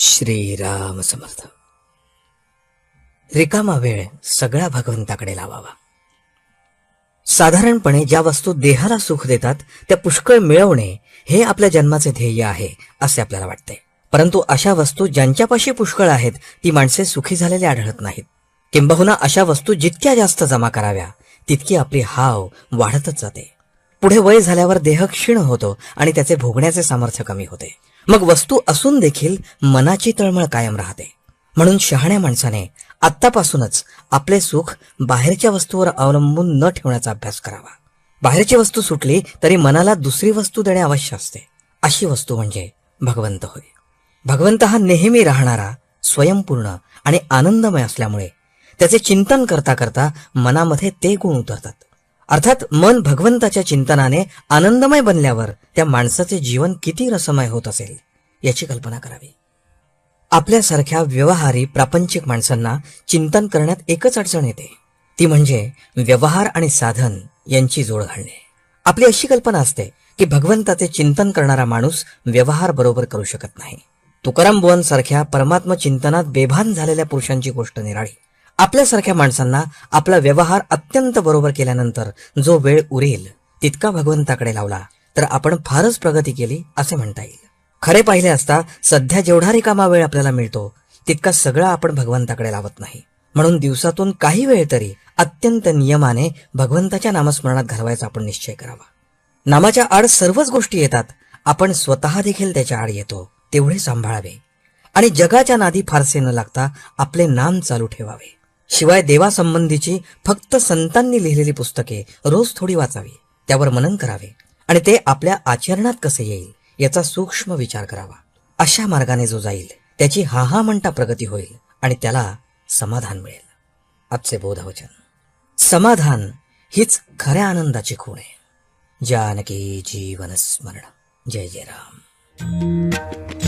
श्रीराम समर्थ. रिकामा वेळ सगळा भगवंताकडे लावावा. साधारणपणे ज्या वस्तू देहाला सुख देतात त्या पुष्कळ मिळवणे हे आपल्या जन्माचे ध्येय आहे असे आपल्याला वाटते. परंतु अशा वस्तू ज्यांच्यापाशी पुष्कळ आहेत ती माणसे सुखी झालेले आढळत नाहीत. किंबहुना अशा वस्तू जितक्या जास्त जमा कराव्या तितकी आपली हाव वाढतच जाते. पुढे वय झाल्यावर देह क्षीण होतो आणि त्याचे भोगण्याचे सामर्थ्य कमी होते. मग वस्तू असून देखील मनाची तळमळ कायम राहते. म्हणून शहाण्या माणसाने आत्तापासूनच आपले सुख बाहेरच्या वस्तूवर अवलंबून न ठेवण्याचा अभ्यास करावा. बाहेरची वस्तू सुटली तरी मनाला दुसरी वस्तू देणे आवश्यक असते. अशी वस्तू म्हणजे भगवंत होय. भगवंत हा नेहमी राहणारा, स्वयंपूर्ण आणि आनंदमय असल्यामुळे त्याचे चिंतन करता करता मनामध्ये ते गुण उतरतात. अर्थात मन भगवंताच्या चिंतनाने आनंदमय बनल्यावर त्या माणसाचे जीवन किती रसमय होत असेल याची कल्पना करावी. आपल्यासारख्या व्यवहारी प्रापंचिक माणसांना चिंतन करण्यात एकच अडचण येते, ती म्हणजे व्यवहार आणि साधन यांची जोड घालणे. आपली अशी कल्पना असते की भगवंताचे चिंतन करणारा माणूस व्यवहार बरोबर करू शकत नाही. तुकाराम बुवां सारख्या परमात्म चिंतनात बेभान झालेल्या पुरुषांची गोष्ट निराळी. आपल्यासारख्या माणसांना आपला व्यवहार अत्यंत बरोबर केल्यानंतर जो वेळ उरेल तितका भगवंताकडे लावला तर आपण फारच प्रगती केली असे म्हणता येईल. खरे पाहिले असता सध्या जेवढा रिकामा वेळ आपल्याला मिळतो तितका सगळा आपण भगवंताकडे लावत नाही. म्हणून दिवसातून काही वेळ तरी अत्यंत नियमाने भगवंताच्या नामस्मरणात घालवायचा आपण निश्चय करावा. नामाच्या आड सर्वच गोष्टी येतात, आपण स्वतः देखील त्याच्या आड येतो तेवढे सांभाळावे आणि जगाच्या नादी फारसे न लागता आपले नाम चालू ठेवावे. शिवाय देवासंबंधीची फक्त संतांनी लिहिलेली पुस्तके रोज थोडी वाचावी, त्यावर मनन करावे आणि ते आपल्या आचरणात कसे येईल याचा सूक्ष्म विचार करावा. अशा मार्गाने जो जाईल त्याची हा म्हणता प्रगती होईल आणि त्याला समाधान मिळेल. आजचे बोधवचन: समाधान हीच खऱ्या आनंदाची खूण आहे. जानकी जीवन स्मरण. जय जय राम.